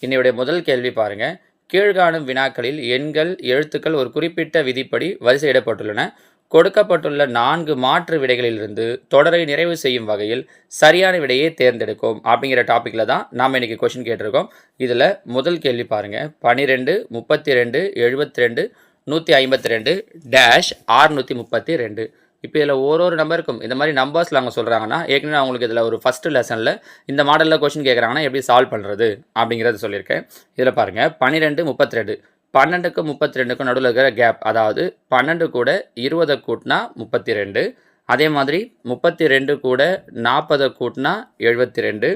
இன்னையுடைய முதல் கேள்வி பாருங்க. கீழ்காணும் வினாக்களில் எண்கள், எழுத்துக்கள் ஒரு குறிப்பிட்ட விதிப்படி வரிசையிடப்பட்டுள்ளன. கொடுக்கப்பட்டுள்ள 4 மாற்று விடைகளிலிருந்து தொடரை நிறைவு செய்யும் வகையில் சரியான விடையை தேர்ந்தெடுக்கும் அப்படிங்கிற டாபிக்ல தான் நாம இன்னைக்கு கொஸ்டின் கேட்டிருக்கோம். இதுல முதல் கேள்வி பாருங்க. 12, 32, 72, 152 டேஷ் 632. இப்போ இதில் ஒரு நம்பருக்கும் இந்த மாதிரி நம்பர்ஸில் அவங்க சொல்கிறாங்கன்னா, ஏற்கனவே அவங்களுக்கு இதில் ஒரு ஃபஸ்ட்டு லெசனில் இந்த மாடலில் கொஸ்டின் கேட்குறாங்கன்னா எப்படி சால்வ் பண்ணுறது அப்படிங்கிறத சொல்லியிருக்கேன். இதில் பாருங்கள், 12, 32. 12க்கும் 32க்கும் நடுவில் இருக்கிற கேப், அதாவது 12 கூட 20 கூட்டினா 32. அதே மாதிரி 32 கூட 40 கூட்டினா 72.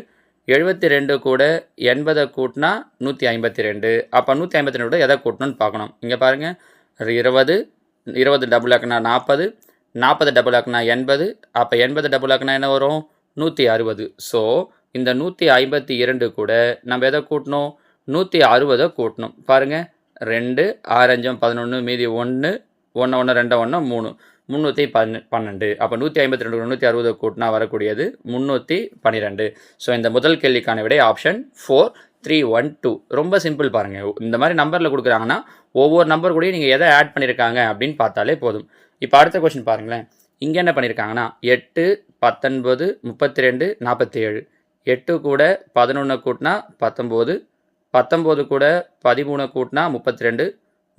72 கூட 80 கூட்டினா 152. அப்போ 152 எதை கூட்டணும்னு பார்க்கணும். இங்கே பாருங்கள், 20 20 டபுள் ஆக்குனா 40, 40 டபுள் ஆக்குனா 80. அப்போ 80 டபுள் ஆக்குனா என்ன வரும்? 160. ஸோ இந்த 152 கூட நம்ம எதை கூட்டணும்? 160 கூட்டணும். பாருங்கள், 2 6 5 11, மீதி 1 1 1 2 1 3 312. அப்போ 152 160 கூட்டினா வரக்கூடியது 312. ஸோ இந்த முதல் கேள்விக்கான விடை ஆப்ஷன் 4, 3, 1, 2. ரொம்ப சிம்பிள் பாருங்கள். இந்த மாதிரி நம்பரில் கொடுக்குறாங்கன்னா ஒவ்வொரு நம்பர் கூடயும் நீங்கள் எதை ஆட் பண்ணியிருக்காங்க அப்படின்னு பார்த்தாலே போதும். இப்போ அடுத்த கொஸ்டின் பாருங்களேன். இங்கே என்ன பண்ணியிருக்காங்கன்னா 8, 19, 32, 47. 8 கூட 11 கூட்டினா 19. 19 கூட 13 கூட்டினா 32.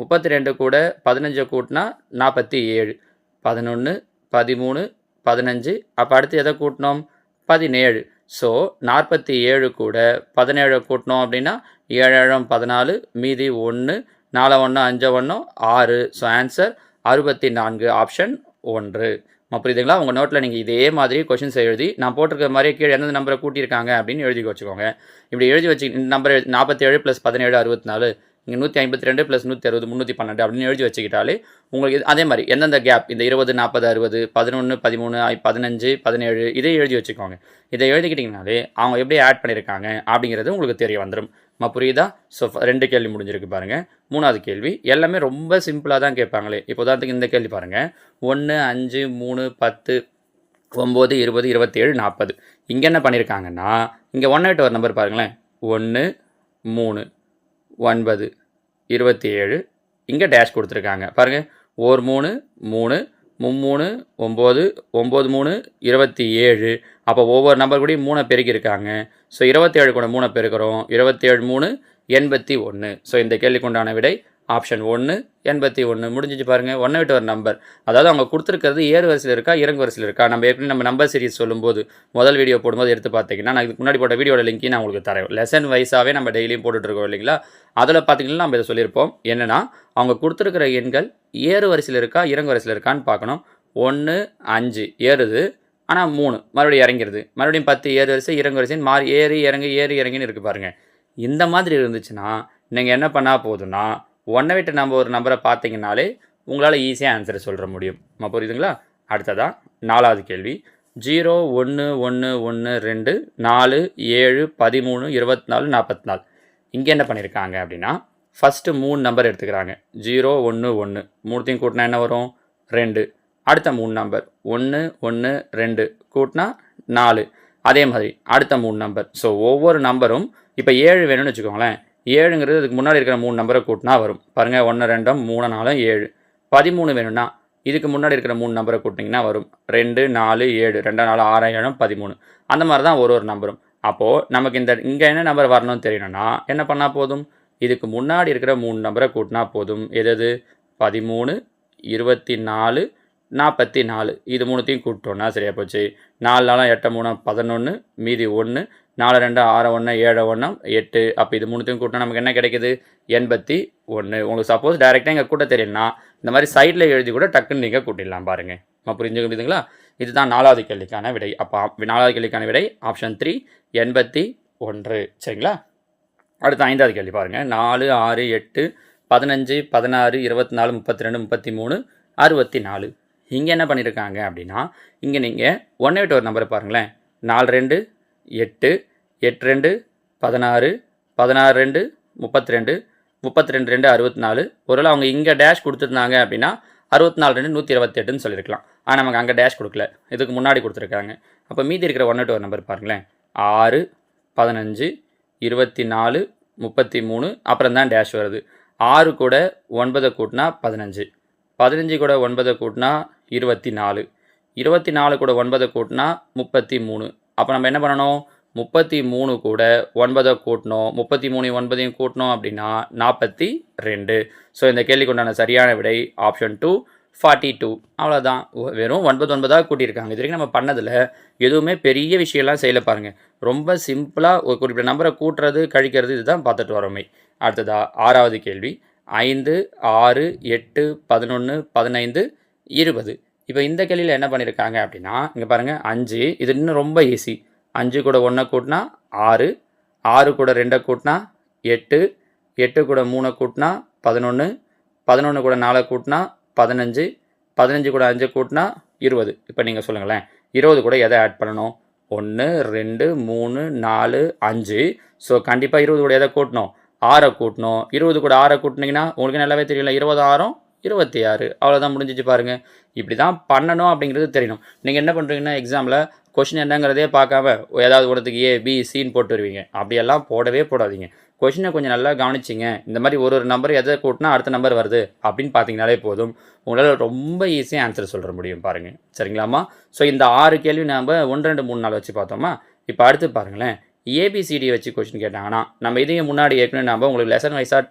32 கூட 15 கூட்டினா 47. 11, 13, 15. அப்போ அடுத்து எதை கூட்டணும்? 17. ஸோ 47 கூட 17 கூட்டணும் அப்படின்னா 7 14, மீதி 1 4 1 5 1 6. So answer 64, option 1. புரியுதுங்களா? உங்கள் நோட்டில் நீங்கள் இதே மாதிரி கொஷின்ஸ் எழுதி நான் போட்டிருக்க மாதிரியே கீழே எந்தெந்த நம்பரை கூட்டியிருக்காங்க அப்படின்னு எழுதி வச்சுக்கோங்க. இப்படி எழுதி வச்சு இந்த நம்பர் 47 + 17 64, இங்கே 152 + 160 312 அப்படின்னு எழுதி வச்சுக்கிட்டாலே உங்களுக்கு அதே மாதிரி எந்தெந்த கேப், இந்த 20 40 60 11 13 15 17 இதை எழுதி வச்சுக்கோங்க. இதை எழுதிக்கிட்டிங்கனாலே அவங்க எப்படி ஆட் பண்ணியிருக்காங்க அப்படிங்கிறது உங்களுக்கு தெரிய வந்துடும். புரியுதா? ஸோ 2 கேள்வி முடிஞ்சிருக்கு பாருங்கள். 3வது கேள்வி எல்லாமே ரொம்ப சிம்பிளாக தான் கேட்பாங்களே. இப்போ உதாரணத்துக்கு இந்த கேள்வி பாருங்கள். 1 5 3 10 9 20 27 40. இங்கே என்ன பண்ணியிருக்காங்கன்னா, இங்கே 1 8 ஒரு நம்பர் பாருங்களேன். 1 3 9 27. இங்கே டேஷ் கொடுத்துருக்காங்க பாருங்கள். 1 3 3 3 9 9 3 27. அப்போ ஒவ்வொரு நம்பர் கூட 3 பெருக்கியிருக்காங்க. ஸோ 27 கூட 3 பெருக்கிறோம். 27 3 81. ஸோ இந்த கேள்விக்கு உண்டான விடை ஆப்ஷன் 1, 81. முடிஞ்சிச்சு பாருங்கள். 1 8 ஒரு நம்பர், அதாவது அவங்க கொடுத்துருக்கிறது ஏறு வரிசையில் இருக்கா இறங்கு வரிசையில் இருக்கா. நம்ம ஏற்கனவே நம்ம நம்பர் சீரிஸ் சொல்லும்போது முதல் வீடியோ போடும்போது எடுத்து பார்த்தீங்கன்னா, நான் இதுக்கு முன்னாடி போட்ட வீடியோட லிங்க் நான் உங்களுக்கு தரேன். லெசன் வைஸாகவே நம்ம டெய்லியும் போட்டுட்ருக்கோம் இல்லைங்களா? அதில் பார்த்தீங்கன்னா நம்ம இதை சொல்லியிருப்போம். என்னென்னா, அவங்க கொடுத்துருக்கிற எண்கள் ஏறு வரிசையில் இருக்கா இறங்கு வரிசையில் இருக்கான்னு பார்க்கணும். 1 5 ஏறுது, ஆனால் 3 மறுபடியும் இறங்கிடுது. மறுபடியும் 10 ஏறு வரிசை இறங்கு வரிசைன்னு மாறி ஏறி இறங்கின்னு இருக்குது பாருங்கள். இந்த மாதிரி இருந்துச்சுன்னா நீங்கள் என்ன பண்ணால் போதுன்னா, 1 விட்டு நம்ம ஒரு நம்பரை பார்த்தீங்கன்னாலே உங்களால் ஈஸியாக ஆன்சரை சொல்கிற முடியும். புரியுதுங்களா? அடுத்ததான் 4வது கேள்வி. 0 1 1 1 2 4 7 13 24 44. இங்கே என்ன பண்ணியிருக்காங்க அப்படின்னா, ஃபஸ்ட்டு 3 நம்பர் எடுத்துக்கிறாங்க. 0 1 1 மூணுத்தையும் கூட்டினா என்ன வரும்? 2. அடுத்த 3 நம்பர் 1 1 2 கூட்டினா 4. அதே மாதிரி அடுத்த 3 நம்பர். ஸோ ஒவ்வொரு நம்பரும் இப்போ 7 வேணும்னு வச்சுக்கோங்களேன். 7ங்கிறது அதுக்கு முன்னாடி இருக்கிற 3 நம்பரை கூட்டினா வரும் பாருங்கள். 1 2 3 4 7. 13 வேணும்னா இதுக்கு முன்னாடி இருக்கிற 3 நம்பரை கூட்டிங்கன்னா வரும். 2 4 7 2 4 6 7 13. அந்த மாதிரி தான் ஒரு நம்பரும். அப்போது நமக்கு இங்கே என்ன நம்பர் வரணும்னு தெரியணும்னா என்ன பண்ணால் போதும்? இதுக்கு முன்னாடி இருக்கிற 3 நம்பரை கூட்டினா போதும். எது? 13 24 44. இது மூணுத்தையும் கூப்பிட்டோன்னா சரியாக போச்சு. 4 4 8 3 11, மீதி 1 4 2 6 1 7 1 8. அப்போ இது மூணுத்தையும் கூட்டினா நமக்கு என்ன கிடைக்குது? 81. உங்களுக்கு சப்போஸ் டைரெக்டாக இங்கே கூட்ட தெரியலனா இந்த மாதிரி சைடில் எழுதி கூட டக்குன்னு நீங்கள் கூட்டிடலாம் பாருங்கள். புரிஞ்சுக்கிட்டுங்களா? இதுதான் 4வது கேள்விக்கான விடை. அப்போ 4வது கேள்விக்கான விடை ஆப்ஷன் 3, 81. சரிங்களா? அடுத்த 5வது கேள்வி பாருங்கள். 4 6 8 15 16 24 32 33 64. இங்கே என்ன பண்ணியிருக்காங்க அப்படின்னா, இங்கே நீங்கள் 1 8 ஒரு நம்பரை பாருங்களேன். 4 2 8 8 2 16 16 2 32 32 2 64. ஒருவேளை அவங்க இங்கே டேஷ் கொடுத்துருந்தாங்க அப்படின்னா 64 2 128ன்னு சொல்லியிருக்கலாம். ஆனால் நமக்கு அங்கே டேஷ் கொடுக்கல, இதுக்கு முன்னாடி கொடுத்துருக்காங்க. அப்போ மீதி இருக்கிற 1 8 ஒரு நம்பர் பாருங்களேன். 6 15 24 33, அப்புறம் தான் டேஷ் வருது. 6 கூட 9 கூட்டினா 15, 15 கூட 9 கூட்டினா 24, 24 கூட 9 கூட்டினா 33. அப்போ நம்ம என்ன பண்ணணும்? 33 கூட 9 கூட்டணும், 33 9 கூட்டணும் அப்படின்னா 42. ஸோ இந்த கேள்விக்கு உண்டான சரியான விடை ஆப்ஷன் 2 42. அவ்வளோதான். வெறும் 9 9 கூட்டியிருக்காங்க. இது வரைக்கும் நம்ம பண்ணதில் எதுவுமே பெரிய விஷயம்லாம் செய்யல பாருங்கள். ரொம்ப சிம்பிளாக ஒரு குறிப்பிட்ட நம்பரை கூட்டுறது கழிக்கிறது இதுதான் பார்த்துட்டு வரோமே. அடுத்ததா 6வது கேள்வி. 5 6 8 11 15 20. இப்போ இந்த கேள்வியில் என்ன பண்ணியிருக்காங்க அப்படின்னா இங்கே பாருங்கள் 5. இது இன்னும் ரொம்ப ஈஸி. 5 கூட 1 கூட்டினா 6, 6 கூட 2 கூட்டினா 8, 8 கூட 3 கூட்டினா 11, 11 கூட 4 கூட்டினா 15, 15 கூட 5 கூட்டினா 20. இப்போ நீங்கள் சொல்லுங்களேன், 20 கூட எதை ஆட் பண்ணணும்? 1 2 3 4 5. ஸோ கண்டிப்பாக 20 கூட எதை கூட்டணும்? 6 கூட்டணும். 20 கூட 6 கூட்டினீங்கன்னா உங்களுக்கு நல்லாவே தெரியல, 20 6 26. அவ்வளோதான், முடிஞ்சிச்சு பாருங்கள். இப்படி தான் பண்ணணும் அப்படிங்கிறது தெரியணும். நீங்கள் என்ன பண்ணுறீங்கன்னா எக்ஸாமில் கொஷின் என்னங்கிறதே பார்க்காம ஏதாவது ஒருத்துக்கு ஏ பி சின்னு போட்டு வருவீங்க. அப்படியெல்லாம் போடவே போடாதீங்க. கொஷினை கொஞ்சம் நல்லா கவனிச்சிங்க. இந்த மாதிரி ஒரு நம்பர் எதை கூட்டினா அடுத்த நம்பர் வருது அப்படின்னு பார்த்தீங்கனாலே போதும், உங்களால் ரொம்ப ஈஸியாக ஆன்சர் சொல்ல முடியும் பாருங்கள். சரிங்களாம்மா? ஸோ இந்த 6 கேள்வி நம்ம 1 2 3 4 வச்சு பார்த்தோமா? இப்போ அடுத்து பாருங்களேன், ஏபிசிடி வச்சு கொஷின் கேட்டாங்கன்னா நம்ம இதையும் முன்னாடி ஏற்கனவே நம்ம உங்களுக்கு லெசன் வைஸாக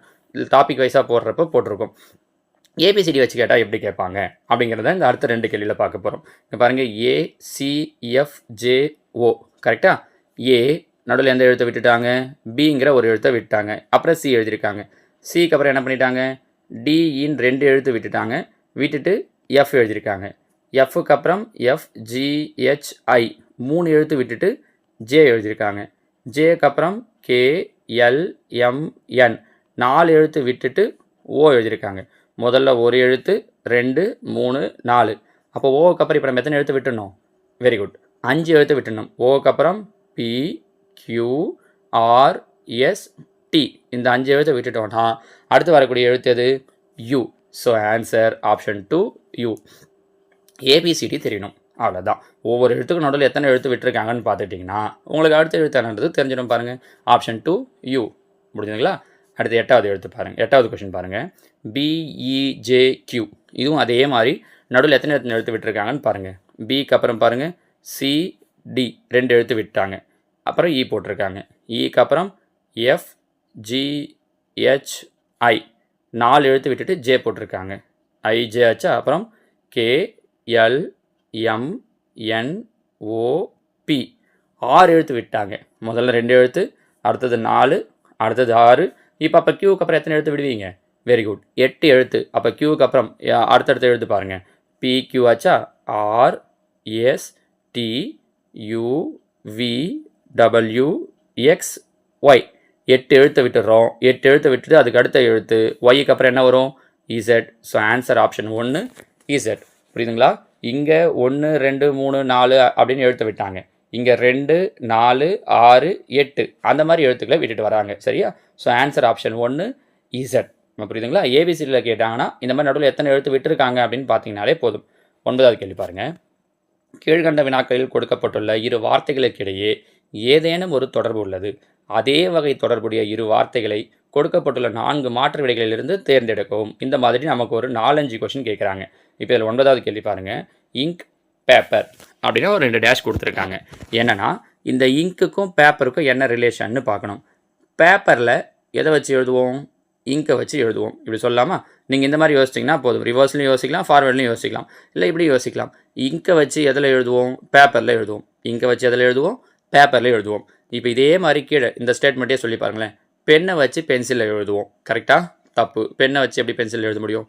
டாபிக் வைஸாக போடுறப்ப போட்டிருக்கோம். ஏபிசிடி வச்சு கேட்டால் எப்படி கேட்பாங்க அப்படிங்கிறத இந்த அடுத்த 2 கேள்வியில் பார்க்க போகிறோம். இப்போ பாருங்கள், ACFJO கரெக்டாக? ஏ நடுவில் எந்த எழுத்தை விட்டுட்டாங்க? பிங்கிற ஒரு எழுத்தை விட்டாங்க. அப்புறம் சி எழுதியிருக்காங்க. சிக்கு அப்புறம் என்ன பண்ணிட்டாங்க? டிஇன்னு 2 எழுத்து விட்டுட்டாங்க. விட்டுட்டு எஃப் எழுதியிருக்காங்க. எஃப்க்கு அப்புறம் FGHI 3 எழுத்து விட்டுட்டு ஜே எழுதியிருக்காங்க. ஜேக்கு அப்புறம் KLMN 4 எழுத்து விட்டுட்டு ஓ எழுதியிருக்காங்க. முதல்ல ஒரு எழுத்து 2 3 4. அப்போ ஓவுக்கு அப்புறம் இப்போ நம்ம எத்தனை எழுத்து விட்டுணும்? வெரி குட், 5 எழுத்து விட்டுணும். ஓவுக்கு அப்புறம் PQRST இந்த 5 எழுத்தை விட்டுட்டோம்னா அடுத்து வரக்கூடிய எழுத்து எது? U. So answer option 2 U. A B C D தெரியணும், அவ்வளோதான். ஒவ்வொரு எழுத்துக்கும் நடுவில் எத்தனை எழுத்து விட்டுருக்காங்கன்னு பார்த்துட்டிங்கன்னா உங்களுக்கு அடுத்த எழுத்து என்னன்றது தெரிஞ்சிடும் பாருங்கள். Option 2 U. முடிஞ்சுங்களா? அடுத்து 8வது எழுத்து பாருங்கள். 8வது கொஷின் பாருங்கள், BEJQ. இதுவும் அதே மாதிரி நடுவில் எத்தனை எழுத்து விட்டுருக்காங்கன்னு பாருங்கள். பிக்கு அப்புறம் பாருங்கள் CD 2 எழுத்து விட்டாங்க. அப்புறம் இ போட்டிருக்காங்க. இக்கு அப்புறம் FGHI 4 எழுத்து விட்டுட்டு ஜே போட்டிருக்காங்க. IJ ஆச்சா? அப்புறம் KLMNOP 6 எழுத்து விட்டாங்க. முதல்ல 2 எழுத்து, அடுத்தது 4, அடுத்தது 6. இப்போ அப்போ கியூக்கு அப்புறம் எத்தனை எழுத்து விடுவீங்க? வெரி குட், 8 எழுத்து. அப்போ கியூக்கு அப்புறம் அடுத்தடுத்த எழுத்து பாருங்கள். PQ ஆச்சா? RSTUVWXY 8 எழுத்தை விட்டுறோம். 8 எழுத்தை விட்டுட்டு அதுக்கு அடுத்த எழுத்து ஒய்க்கு அப்புறம் என்ன வரும்? Z. So answer option 1 Z. புரியுதுங்களா? இங்கே 1 2 3 4 அப்படின்னு எழுத்து விட்டாங்க. இங்கே 2 4 6 8 அந்த மாதிரி எழுத்துக்களை விட்டுட்டு வராங்க. சரியா? So answer option 1 Z. புரியுதுங்களா? ஏபிசிடியில் கேட்டாங்கன்னா இந்த மாதிரி நடுவில் எத்தனை எழுத்து விட்டுருக்காங்க அப்படின்னு பார்த்தீங்கனாலே போதும். 9வது கேள்வி பாருங்கள். கீழ்கண்ட வினாக்களில் கொடுக்கப்பட்டுள்ள இரு வார்த்தைகளுக்கிடையே ஏதேனும் ஒரு தொடர்பு உள்ளது. அதே வகை தொடர்புடைய இரு வார்த்தைகளை கொடுக்கப்பட்டுள்ள 4 மாற்று விடைகளிலிருந்து தேர்ந்தெடுக்கவும். இந்த மாதிரி நமக்கு ஒரு 4-5 கொஷின் கேட்குறாங்க. இப்போ இதில் 9வது கேள்வி பாருங்கள். இங்க் பேப்பர் அப்படின்னா ஒரு 2 டேஷ் கொடுத்துருக்காங்க. என்னென்னா இந்த இங்க்குக்கும் பேப்பருக்கும் என்ன ரிலேஷன்னு பார்க்கணும். பேப்பரில் எதை வச்சு எழுதுவோம்? இங்கை வச்சு எழுதுவோம். இப்படி சொல்லலாமா? நீங்கள் இந்த மாதிரி யோசிச்சிங்கன்னா போதும். ரிவர்ஸ்லையும் யோசிக்கலாம், ஃபார்வர்ட்லையும் யோசிக்கலாம், இல்லை இப்படி யோசிக்கலாம். இங்கை வச்சு எதில் எழுதுவோம்? பேப்பரில் எழுதுவோம். இங்கை வச்சு எதில் எழுதுவோம்? பேப்பரில் எழுதுவோம். இப்போ இதே மாதிரி கீழே இந்த ஸ்டேட்மெண்ட்டே சொல்லி பாருங்களேன். பென்னை வச்சு பென்சிலில் எழுதுவோம். கரெக்டாக? தப்பு. பென்னை வச்சு எப்படி பென்சிலில் எழுத முடியும்?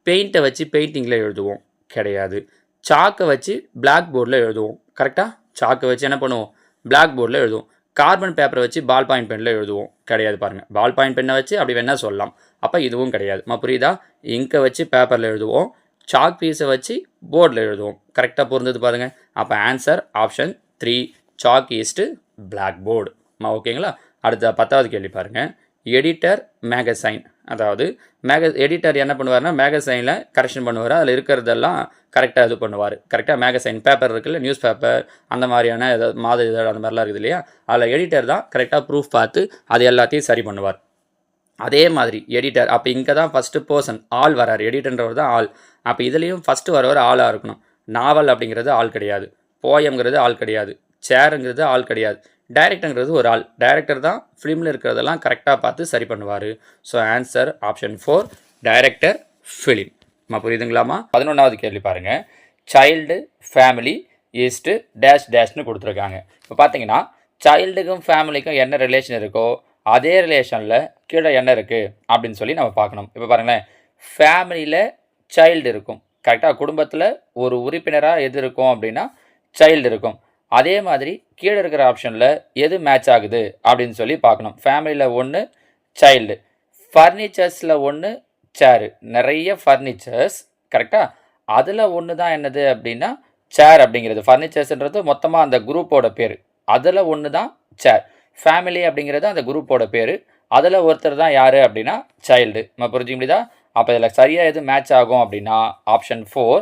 பெயிண்ட்டை வச்சு பெயிண்டிங்கில் எழுதுவோம். கிடையாது. சாக்கை வச்சு பிளாக் போர்டில் எழுதுவோம். கரெக்டாக? சாக்கை வச்சு என்ன பண்ணுவோம்? பிளாக் போர்டில் எழுதுவோம். கார்பன் பேப்பரை வச்சு பால் பாயிண்ட் பெனில் எழுதுவோம். கிடையாது பாருங்கள். பால் பாயிண்ட் பெண்ணை வச்சு அப்படி வேணால் சொல்லலாம். அப்போ இதுவும் கிடையாது. புரியுதா? இங்கை வச்சு பேப்பரில் எழுதுவோம். சாக் பீஸை வச்சு போர்டில் எழுதுவோம். கரெக்டாக பொருந்தது பாருங்கள். அப்போ answer option 3 chalk is to black board. ஓகேங்களா? அடுத்த 10வது கேள்வி பாருங்கள். எடிட்டர் மேகசைன், அதாவது எடிட்டர் என்ன பண்ணுவார்னா மேகசைனில் கரெக்ஷன் பண்ணுவார். அதில் இருக்கிறதெல்லாம் கரெக்டாக இது பண்ணுவார். கரெக்டாக மேகசைன் பேப்பர் இருக்குல்ல, நியூஸ் பேப்பர் அந்த மாதிரியான ஏதாவது மாத இதழ் அந்த மாதிரிலாம் இருக்குது இல்லையா, அதில் எடிட்டர் தான் கரெக்டாக ப்ரூஃப் பார்த்து அது எல்லாத்தையும் சரி பண்ணுவார். அதே மாதிரி எடிட்டர், அப்போ இங்கே தான் ஃபஸ்ட்டு பர்சன் ஆள் வராரு, எடிட்டர்ன்றவர் தான் ஆள். அப்போ இதுலேயும் ஃபஸ்ட்டு வரவர் ஆளாக இருக்கணும். நாவல் அப்படிங்கிறது ஆள் கிடையாது, போயம்ங்கிறது ஆள் கிடையாது, சேருங்கிறது ஆள் கிடையாது, டைரக்டருங்கிறது ஒரு ஆள். டைரக்டர் தான் ஃபிலிமில் இருக்கிறதெல்லாம் கரெக்டாக பார்த்து சரி பண்ணுவார். So answer option 4, director film. நம்ம புரியுதுங்களாமா? 11வது கேள்வி பாருங்கள். சைல்டு ஃபேமிலி ஈஸ்ட்டு டேஷ் டேஷ்னு கொடுத்துருக்காங்க. இப்போ பார்த்தீங்கன்னா சைல்டுக்கும் ஃபேமிலிக்கும் என்ன ரிலேஷன் இருக்கோ அதே ரிலேஷனில் கீழே என்ன இருக்குது அப்படின்னு சொல்லி நம்ம பார்க்கணும். இப்போ பாருங்களேன், ஃபேமிலியில் சைல்டு இருக்கும், கரெக்டாக. குடும்பத்தில் ஒரு உறுப்பினராக எது இருக்கும் அப்படின்னா சைல்டு இருக்கும். அதே மாதிரி கீழே இருக்கிற ஆப்ஷனில் எது மேட்ச் ஆகுது அப்படின்னு சொல்லி பார்க்கணும். ஃபேமிலியில் ஒன்று சைல்டு, ஃபர்னிச்சர்ஸில் ஒன்று சேரு, நிறைய ஃபர்னிச்சர்ஸ், கரெக்டாக. அதில் ஒன்று தான் என்னது அப்படின்னா சேர் அப்படிங்கிறது. ஃபர்னிச்சர்ஸ்ன்றது மொத்தமாக அந்த குரூப்போட பேர், அதில் ஒன்று தான் சேர். ஃபேமிலி அப்படிங்கிறது அந்த குரூப்போட பேர், அதில் ஒருத்தர் தான் யார் அப்படின்னா சைல்டு. நம்ம புரிஞ்சுக்க முடியுதா? அப்போ இதில் சரியாக எது மேட்ச் ஆகும் அப்படின்னா ஆப்ஷன் 4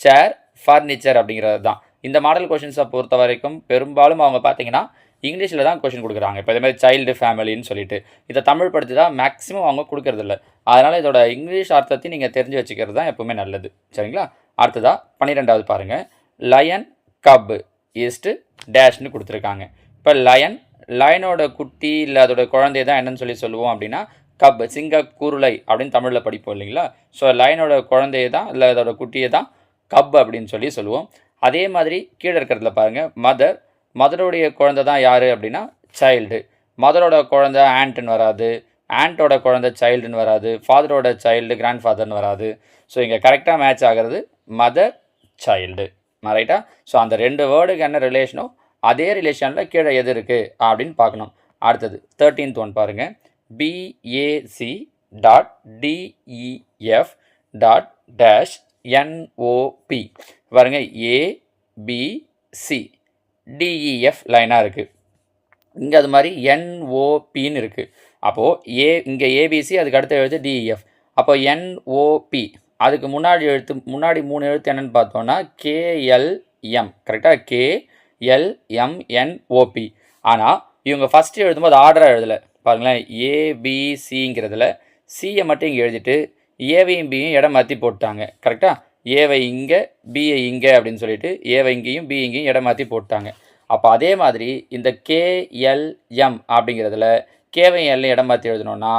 சேர் ஃபர்னிச்சர் அப்படிங்கிறது தான். இந்த மாடல் கொஷின்ஸை பொறுத்த வரைக்கும் பெரும்பாலும் அவங்க பார்த்தீங்கன்னா இங்கிலீஷில் தான் கொஷின் கொடுக்குறாங்க. இப்போ இதேமாதிரி சைல்டு ஃபேமிலின்னு சொல்லிட்டு இதை தமிழ் படுத்தி தான் மேக்ஸிமம் அவங்க கொடுக்கறதில்ல. அதனால் இதோட இங்கிலீஷ் அர்த்தத்தையும் நீங்கள் தெரிஞ்சு வச்சுக்கிறது தான் எப்போவுமே நல்லது, சரிங்களா? அடுத்ததாக 12வது பாருங்கள். லயன் கப் ஈஸ்ட்டு டேஷ்னு கொடுத்துருக்காங்க. இப்போ லயனோட குட்டி இல்லை அதோட குழந்தைய தான் என்னன்னு சொல்லி சொல்லுவோம் அப்படின்னா கப், சிங்க குருளை அப்படின்னு தமிழில் படிப்போம் இல்லைங்களா? ஸோ லயனோட குழந்தைய தான் இல்லை அதோட குட்டியை தான் கப் அப்படின்னு சொல்லி சொல்லுவோம். அதே மாதிரி கீழே இருக்கிறதுல பாருங்கள், மதருடைய குழந்தை தான் யார் அப்படின்னா சைல்டு. மதரோட குழந்தை ஆண்ட்டுன்னு வராது, ஆண்ட்டோட குழந்தை சைல்டுன்னு வராது, ஃபாதரோட சைல்டு கிராண்ட் ஃபாதர்னு வராது. ஸோ இங்கே கரெக்டாக மேட்ச் ஆகிறது மதர் சைல்டு, ரைட்டா? ஸோ அந்த ரெண்டு வேர்டுக்கு என்ன ரிலேஷனோ அதே ரிலேஷனில் கீழே எது இருக்குது அப்படின்னு பார்க்கணும். அடுத்தது 13th ஒன் பாருங்கள். BAC.DEF.NOP பாருங்கள். ABCDEF லைனாக இருக்குது, இங்கே அது மாதிரி NOPன்னு இருக்குது. அப்போது இங்கே ABC, அதுக்கு அடுத்த எழுத்து DEF. அப்போ NOP அதுக்கு முன்னாடி 3 எழுத்து என்னென்னு பார்த்தோன்னா KLM, கரெக்டாக? KLMNOP. ஆனால் இவங்க ஃபஸ்ட்டு எழுதும்போது ஆர்டராக எழுதலை பாருங்களேன். ABCங்கிறதுல சியை மட்டும் இங்கே எழுதிட்டு ஏவையும் பியும் இடம் மாற்றி போட்டாங்க, கரெக்டாக? ஏவை இங்கே பியை இங்கே அப்படின்னு சொல்லிட்டு ஏவை இங்கேயும் பி இங்கேயும் இடம் மாற்றி போட்டாங்க. அப்போ அதே மாதிரி இந்த KLM அப்படிங்கிறதுல கேவையும் எல்லையும் இடம் மாற்றி எழுதணுன்னா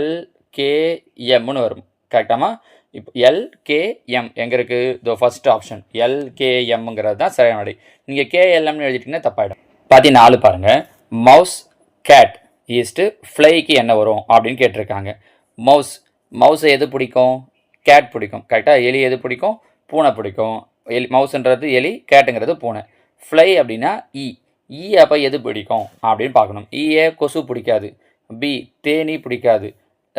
LKMன்னு வரும், கரெக்டாமா? இப்போ LKM எங்கே இருக்குது? இதோ ஃபஸ்ட் ஆப்ஷன் LKMங்கிறது தான் சரியான விடை. நீங்கள் KLMனு எழுதிட்டிங்கன்னா தப்பாயிடும். 14 பாருங்கள். மவுஸ் கேட் ஈஸ்ட்டு ஃப்ளைக்கு என்ன வரும் அப்படின்னு கேட்டிருக்காங்க. மவுஸை எது பிடிக்கும்? கேட் பிடிக்கும், கரெக்டாக? எலி எது பிடிக்கும்? பூனை பிடிக்கும். மவுஸ்ன்றது எலி, கேட்டுங்கிறது பூனை. ஃப்ளை அப்படின்னா ஈ அப்போ எது பிடிக்கும் அப்படின்னு பார்க்கணும். கொசு பிடிக்காது, பி தேனி பிடிக்காது,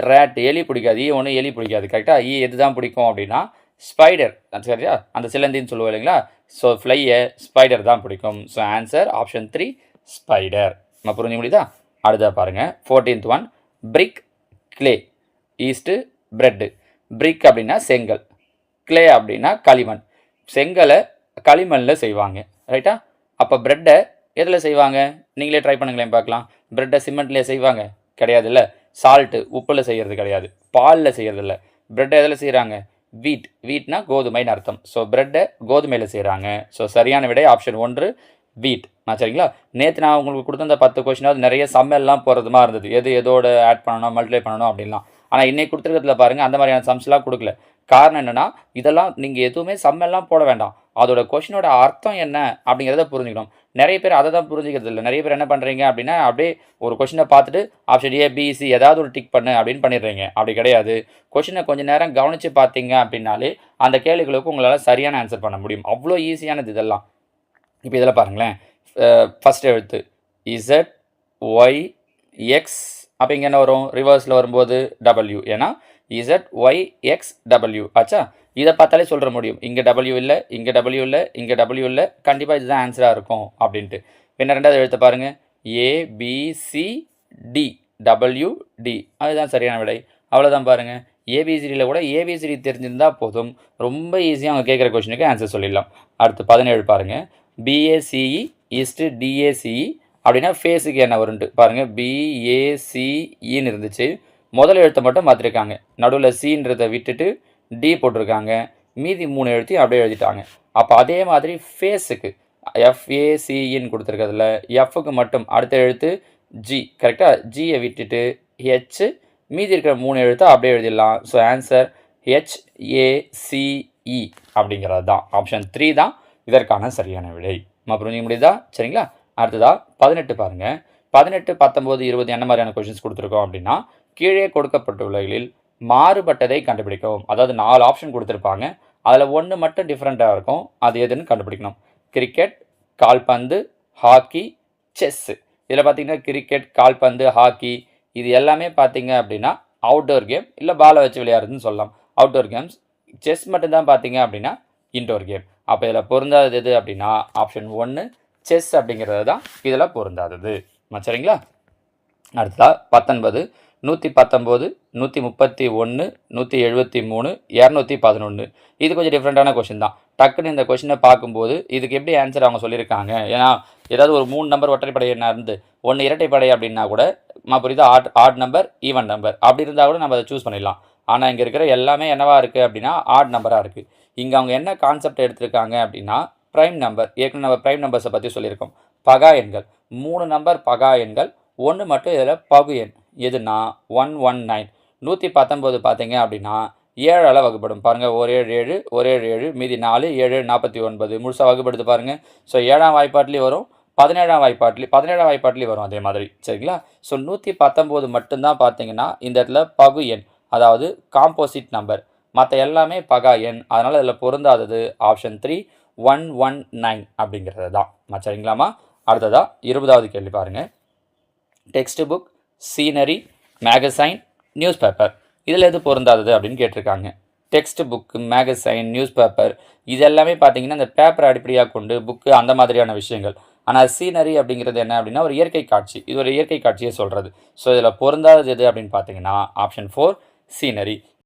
ரேட் எலி பிடிக்காது, ஒன்று எலி பிடிக்காது, கரெக்டாக? எது தான் பிடிக்கும் அப்படின்னா ஸ்பைடர், சரியா? அந்த சிலந்தின்னு சொல்லுவோம் இல்லைங்களா? ஸோ ஃப்ளையை ஸ்பைடர் தான் பிடிக்கும். So answer option 3 spider. நம்ம புரிஞ்சு முடியுதா? அடுத்த பாருங்கள். 14th one. Brick clay yeast bread. Brick அப்படின்னா செங்கல், கிளே அப்படின்னா களிமண். செங்கலை களிமண்ணில் செய்வாங்க, ரைட்டா? அப்போ பிரெட்டை எதில் செய்வாங்க? நீங்களே ட்ரை பண்ணுங்களேன் பார்க்கலாம். பிரெட்டை சிமெண்ட்லேயே செய்வாங்க? கிடையாது. இல்லை, சால்ட்டு உப்பில் செய்கிறது கிடையாது, பாலில் செய்கிறது இல்லை. பிரெட்டை எதில் செய்கிறாங்க? வீட்னா கோதுமைன்னு அர்த்தம். ஸோ பிரெட்டை கோதுமையில் செய்கிறாங்க. ஸோ சரியான விடை ஆப்ஷன் 1 வீட். சரிங்களா? நேற்று நான் உங்களுக்கு கொடுத்த அந்த 10 கொஸ்டினாவது நிறைய சம்மெல்லாம் போகிறது மாதிரி இருந்தது, எதோட ஆட் பண்ணணும் மல்டிப்ளை பண்ணணும் அப்படின்லாம். ஆனால் இன்றைக்கி கொடுத்துருக்கிறதுல பாருங்கள் அந்த மாதிரியான சம்ஸ்லாம் கொடுக்கல. காரணம் என்னென்னா இதெல்லாம் நீங்கள் எதுவுமே சம்மெல்லாம் போட வேண்டாம், அதோட கொஷினோட அர்த்தம் என்ன அப்படிங்கிறத புரிஞ்சுக்கணும். நிறைய பேர் அதை தான் புரிஞ்சுக்கிறது இல்லை. நிறைய பேர் என்ன பண்ணுறீங்க அப்படின்னா அப்படியே ஒரு கொஷினை பார்த்துட்டு ஆப்ஷன் ABC ஏதாவது ஒரு டிக் பண்ணு அப்படின்னு பண்ணிடுறீங்க. அப்படி கிடையாது. கொஷினை கொஞ்சம் நேரம் கவனித்து பார்த்தீங்க அப்படின்னாலே அந்த கேள்விகளுக்கு உங்களால் சரியான ஆன்சர் பண்ண முடியும். அவ்வளோ ஈஸியானது இதெல்லாம். இப்போ இதில் பாருங்களேன், ஃபஸ்ட் எழுத்து ZYX, அப்போ இங்கே என்ன வரும்? ரிவர்ஸில் வரும்போது W, ஏன்னா ZYXW ஆச்சா? இதை பார்த்தாலே சொல்கிற முடியும், இங்கே W இல்லை, இங்கே W இல்லை, இங்கே W இல்லை, கண்டிப்பாக இதுதான் ஆன்சராக இருக்கும் அப்படின்ட்டு. பின்ன ரெண்டாவது எழுத்து பாருங்கள், ABCDWD, அதுதான் சரியான விடை. அவ்வளோதான் பாருங்கள். ஏபிசிடியில் கூட ஏபிசிடி தெரிஞ்சிருந்தால் போதும், ரொம்ப ஈஸியாக அவங்க கேட்குற கொஷினுக்கு ஆன்சர் சொல்லிடலாம். அடுத்து 17 பாருங்கள். BACE ஈஸ்ட்டு DACE அப்படின்னா ஃபேஸுக்கு என்ன வரும்ட்டு பாருங்கள். BACEன்னு இருந்துச்சு, முதல் எழுத்தை மட்டும் மாற்றிருக்காங்க. நடுவில் சின்றதை விட்டுட்டு டி போட்டிருக்காங்க. மீதி 3 எழுத்தையும் அப்படியே எழுதிட்டாங்க. அப்போ அதே மாதிரி ஃபேஸுக்கு FACன்னு கொடுத்துருக்கிறதுல எஃப்க்கு மட்டும் அடுத்த எழுத்து ஜி, கரெக்டாக? ஜியை விட்டுட்டு ஹெச், மீதி இருக்கிற 3 எழுத்தை அப்படியே எழுதிடலாம். ஸோ ஆன்சர் HACE அப்படிங்கிறது தான். ஆப்ஷன் 3 தான் இதற்கான சரியான விடை. புரிஞ்சுக்க முடியுதா? சரிங்களா? அடுத்ததா 18 பாருங்கள். 18, 19, 20 என்ன மாதிரியான கொஷின்ஸ் கொடுத்துருக்கோம் அப்படின்னா, கீழே கொடுக்கப்பட்டுள்ளவைகளில் மாறுபட்டதை கண்டுபிடிக்கவும். அதாவது 4 ஆப்ஷன் கொடுத்துருப்பாங்க. அதில் ஒன்று மட்டும் டிஃப்ரெண்ட்டாக இருக்கும். அது எதுன்னு கண்டுபிடிக்கணும். கிரிக்கெட், கால்பந்து, ஹாக்கி, செஸ்ஸு. இதில் பார்த்தீங்கன்னா கிரிக்கெட், கால்பந்து, ஹாக்கி இது எல்லாமே பார்த்தீங்க அப்படின்னா அவுட்டோர் கேம், இல்லை பாலை வச்சு விளையாடுறதுன்னு சொல்லலாம். Outdoor games. செஸ் மட்டும்தான் பார்த்தீங்க அப்படின்னா இன்டோர் கேம். அப்போ இதில் பொருந்தாதது எது அப்படின்னா ஆப்ஷன் 1 செஸ் அப்படிங்கிறது தான் இதில் பொருந்தாதது. சரிங்களா? அடுத்ததா 19, 119, 131, 173, 211. இது கொஞ்சம் டிஃப்ரெண்ட்டான கொஷின் தான். டக்குன்னு இந்த கொஷினை பார்க்கும்போது இதுக்கு எப்படி ஆன்சர் அவங்க சொல்லியிருக்காங்க. ஏன்னா ஏதாவது ஒரு 3 நம்பர் ஒற்றைப்படை என்ன இருந்து 1 இரட்டைப்படை அப்படின்னா கூட புரியுதா, ஆட் நம்பர், ஈவன் நம்பர் அப்படி இருந்தால் கூட நம்ம அதை சூஸ் பண்ணிடலாம். ஆனால் இங்கே இருக்கிற எல்லாமே என்னவா இருக்குது அப்படின்னா ஆட் நம்பராக இருக்குது. இங்கே அவங்க என்ன கான்செப்ட் எடுத்திருக்காங்க அப்படின்னா ப்ரைம் நம்பர். ஏற்கனவே நம்ம ப்ரைம் நம்பர்ஸை பற்றி சொல்லியிருக்கோம். பகா எண்கள் 3 நம்பர் பகா எண்கள், 1 மட்டும் இதில் பகு எண். எதுனா 119. 119 பார்த்தீங்க அப்படின்னா 7ஆல் வகுப்படும். பாருங்கள், 1 7 7, 1 7 7, மீதி 4, 7 49 முழுசாக வகுப்படுது பாருங்கள். ஸோ 7ஆம் வாய்ப்பாட்டிலையும் வரும், 17ஆம் வாய்ப்பாட்டிலையும் வரும் அதே மாதிரி. சரிங்களா? ஸோ 119 மட்டும்தான் பார்த்தீங்கன்னா இந்த இடத்துல பகு எண், அதாவது காம்போசிட் நம்பர். மற்ற எல்லாமே பகா எண். அதனால் இதில் பொருந்தாதது ஆப்ஷன் 3 119 அப்படிங்கிறது தான். சரிங்களாமா? அடுத்ததா 20வது கேள்வி பாருங்கள். Text book, scenery, magazine, news paper இதில் எது பொருந்தாதது அப்படின்னு கேட்டிருக்காங்க. Text book, magazine, news paper இது எல்லாமே பார்த்தீங்கன்னா இந்த பேப்பரை அடிப்படையாக கொண்டு புக்கு அந்த மாதிரியான விஷயங்கள். ஆனால் சீனரி அப்படிங்கிறது என்ன அப்படின்னா ஒரு இயற்கை காட்சி. இது ஒரு இயற்கை காட்சியை சொல்கிறது. ஸோ இதில் பொருந்தாதது எது அப்படின்னு பார்த்தீங்கன்னா ஆப்ஷன் 4 சீனரி.